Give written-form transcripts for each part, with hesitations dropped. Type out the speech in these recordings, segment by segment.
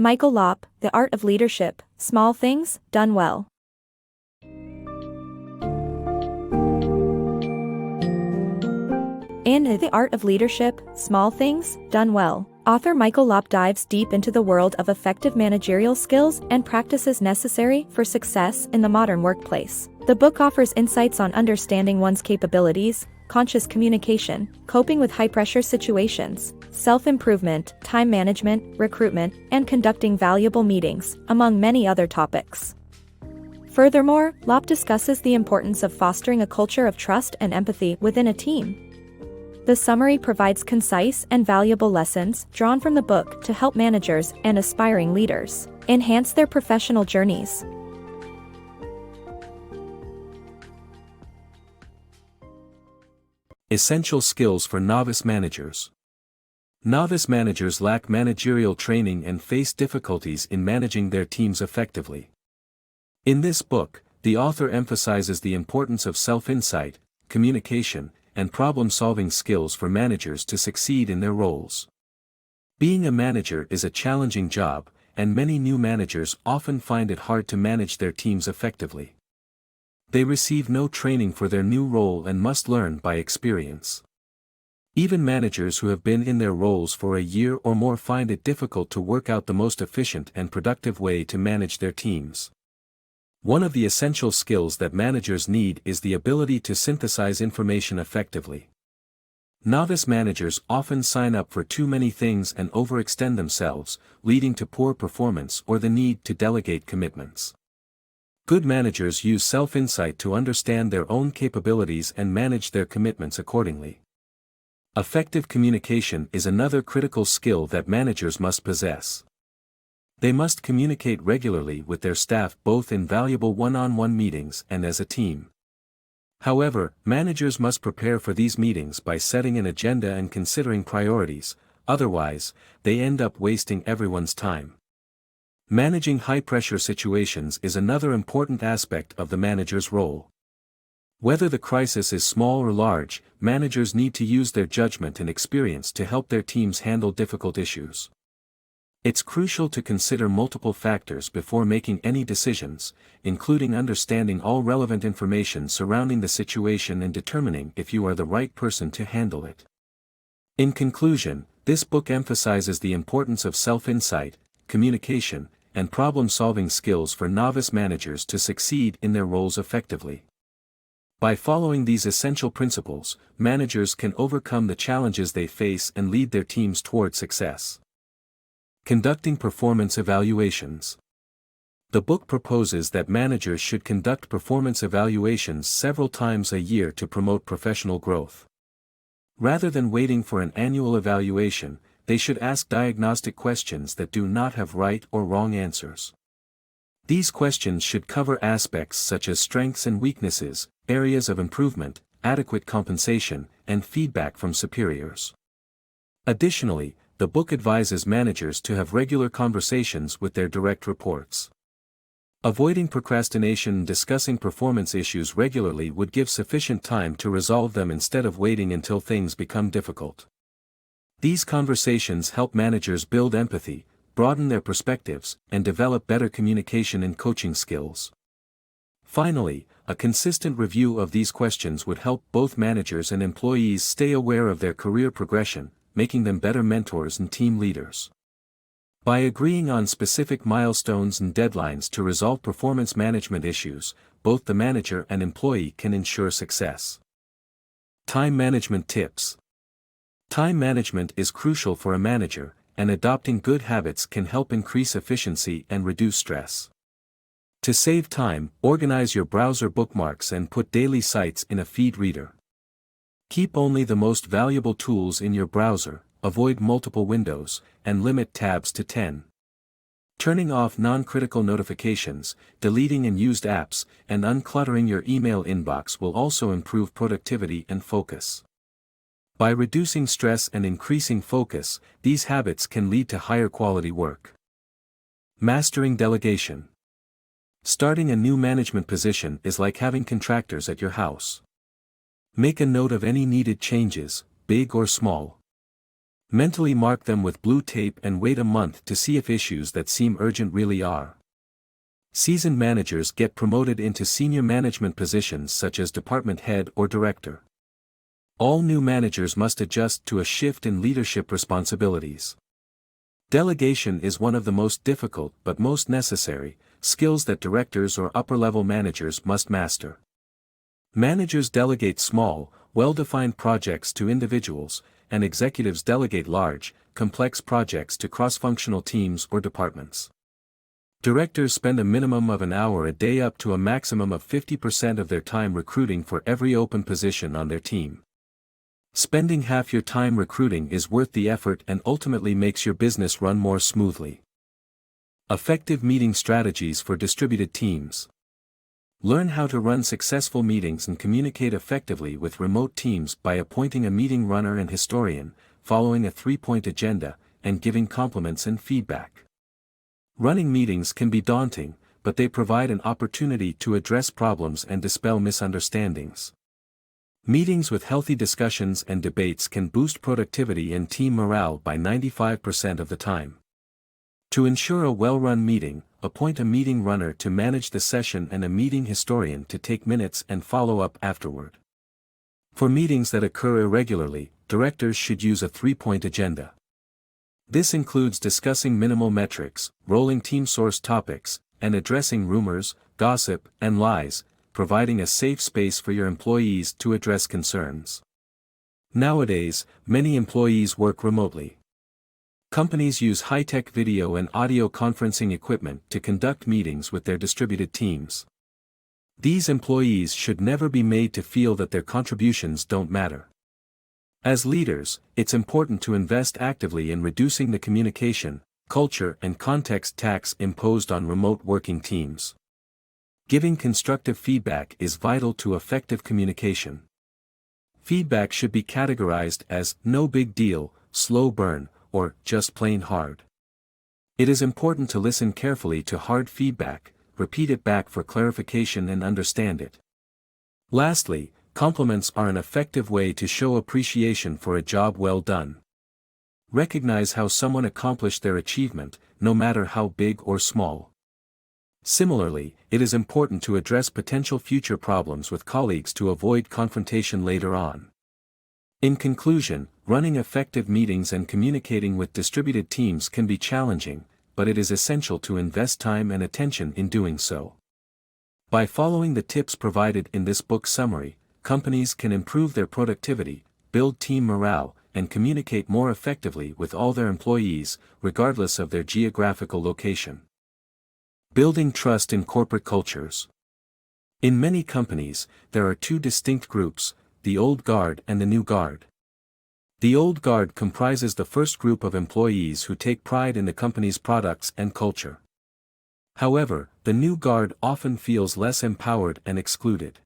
Michael Lopp, The Art of Leadership, Small Things, Done Well. In The Art of Leadership, Small Things, Done Well, author Michael Lopp dives deep into the world of effective managerial skills and practices necessary for success in the modern workplace. The book offers insights on understanding one's capabilities, conscious communication, coping with high-pressure situations, self-improvement, time management, recruitment, and conducting valuable meetings, among many other topics. Furthermore, Lopp discusses the importance of fostering a culture of trust and empathy within a team. The summary provides concise and valuable lessons drawn from the book to help managers and aspiring leaders enhance their professional journeys. Essential skills for novice managers. Novice managers lack managerial training and face difficulties in managing their teams effectively. In this book, the author emphasizes the importance of self-insight, communication, and problem-solving skills for managers to succeed in their roles. Being a manager is a challenging job, and many new managers often find it hard to manage their teams effectively. They receive no training for their new role and must learn by experience. Even managers who have been in their roles for a year or more find it difficult to work out the most efficient and productive way to manage their teams. One of the essential skills that managers need is the ability to synthesize information effectively. Novice managers often sign up for too many things and overextend themselves, leading to poor performance or the need to delegate commitments. Good managers use self-insight to understand their own capabilities and manage their commitments accordingly. Effective communication is another critical skill that managers must possess. They must communicate regularly with their staff both in valuable one-on-one meetings and as a team. However, managers must prepare for these meetings by setting an agenda and considering priorities, otherwise, they end up wasting everyone's time. Managing high-pressure situations is another important aspect of the manager's role. Whether the crisis is small or large, managers need to use their judgment and experience to help their teams handle difficult issues. It's crucial to consider multiple factors before making any decisions, including understanding all relevant information surrounding the situation and determining if you are the right person to handle it. In conclusion, this book emphasizes the importance of self-insight, communication, and problem-solving skills for novice managers to succeed in their roles effectively. By following these essential principles, managers can overcome the challenges they face and lead their teams toward success. Conducting performance evaluations. The book proposes that managers should conduct performance evaluations several times a year to promote professional growth. Rather than waiting for an annual evaluation, they should ask diagnostic questions that do not have right or wrong answers. These questions should cover aspects such as strengths and weaknesses, areas of improvement, adequate compensation, and feedback from superiors. Additionally, the book advises managers to have regular conversations with their direct reports. Avoiding procrastination and discussing performance issues regularly would give sufficient time to resolve them instead of waiting until things become difficult. These conversations help managers build empathy, broaden their perspectives, and develop better communication and coaching skills. Finally, a consistent review of these questions would help both managers and employees stay aware of their career progression, making them better mentors and team leaders. By agreeing on specific milestones and deadlines to resolve performance management issues, both the manager and employee can ensure success. Time management tips. Time management is crucial for a manager, and adopting good habits can help increase efficiency and reduce stress. To save time, organize your browser bookmarks and put daily sites in a feed reader. Keep only the most valuable tools in your browser, avoid multiple windows, and limit tabs to 10. Turning off non-critical notifications, deleting unused apps, and uncluttering your email inbox will also improve productivity and focus. By reducing stress and increasing focus, these habits can lead to higher quality work. Mastering delegation. Starting a new management position is like having contractors at your house. Make a note of any needed changes, big or small. Mentally mark them with blue tape and wait a month to see if issues that seem urgent really are. Seasoned managers get promoted into senior management positions such as department head or director. All new managers must adjust to a shift in leadership responsibilities. Delegation is one of the most difficult but most necessary skills that directors or upper-level managers must master. Managers delegate small, well-defined projects to individuals, and executives delegate large, complex projects to cross-functional teams or departments. Directors spend a minimum of an hour a day up to a maximum of 50% of their time recruiting for every open position on their team. Spending half your time recruiting is worth the effort and ultimately makes your business run more smoothly. Effective meeting strategies for distributed teams. Learn how to run successful meetings and communicate effectively with remote teams by appointing a meeting runner and historian, following a 3-point agenda, and giving compliments and feedback. Running meetings can be daunting, but they provide an opportunity to address problems and dispel misunderstandings. Meetings with healthy discussions and debates can boost productivity and team morale by 95% of the time. To ensure a well-run meeting, appoint a meeting runner to manage the session and a meeting historian to take minutes and follow up afterward. For meetings that occur irregularly, directors should use a 3-point agenda. This includes discussing minimal metrics, rolling team source topics, and addressing rumors, gossip, and lies, providing a safe space for your employees to address concerns. Nowadays, many employees work remotely. Companies use high-tech video and audio conferencing equipment to conduct meetings with their distributed teams. These employees should never be made to feel that their contributions don't matter. As leaders, it's important to invest actively in reducing the communication, culture and context tax imposed on remote working teams. Giving constructive feedback is vital to effective communication. Feedback should be categorized as no big deal, slow burn, or just plain hard. It is important to listen carefully to hard feedback, repeat it back for clarification and understand it. Lastly, compliments are an effective way to show appreciation for a job well done. Recognize how someone accomplished their achievement, no matter how big or small. Similarly, it is important to address potential future problems with colleagues to avoid confrontation later on. In conclusion, running effective meetings and communicating with distributed teams can be challenging, but it is essential to invest time and attention in doing so. By following the tips provided in this book summary, companies can improve their productivity, build team morale, and communicate more effectively with all their employees, regardless of their geographical location. Building trust in corporate cultures. In many companies, there are two distinct groups, the old guard and the new guard. The old guard comprises the first group of employees who take pride in the company's products and culture. However, the new guard often feels less empowered and excluded.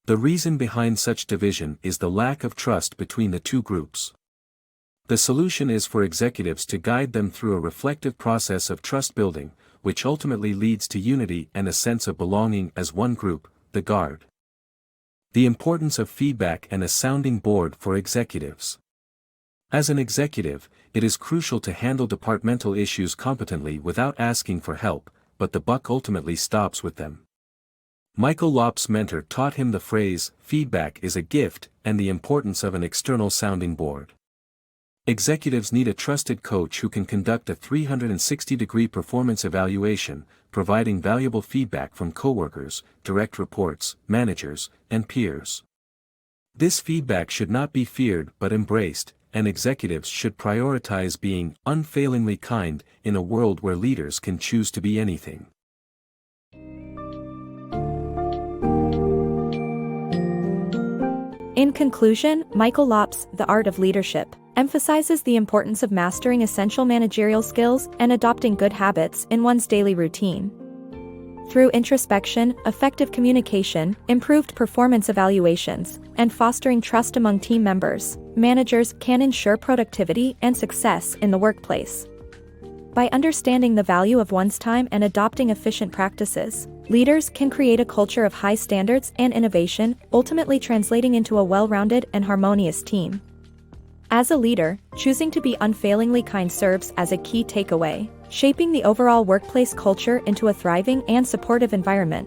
The reason behind such division is the lack of trust between the two groups. The solution is for executives to guide them through a reflective process of trust building, which ultimately leads to unity and a sense of belonging as one group, the guard. The importance of feedback and a sounding board for executives. As an executive, it is crucial to handle departmental issues competently without asking for help, but the buck ultimately stops with them. Michael Lopp's mentor taught him the phrase, "Feedback is a gift," and the importance of an external sounding board. Executives need a trusted coach who can conduct a 360-degree performance evaluation, providing valuable feedback from coworkers, direct reports, managers, and peers. This feedback should not be feared but embraced, and executives should prioritize being unfailingly kind in a world where leaders can choose to be anything. In conclusion, Michael Lopp's The Art of Leadership emphasizes the importance of mastering essential managerial skills and adopting good habits in one's daily routine. Through introspection, effective communication, improved performance evaluations, and fostering trust among team members, managers can ensure productivity and success in the workplace. By understanding the value of one's time and adopting efficient practices, leaders can create a culture of high standards and innovation, ultimately translating into a well-rounded and harmonious team. As a leader, choosing to be unfailingly kind serves as a key takeaway, shaping the overall workplace culture into a thriving and supportive environment.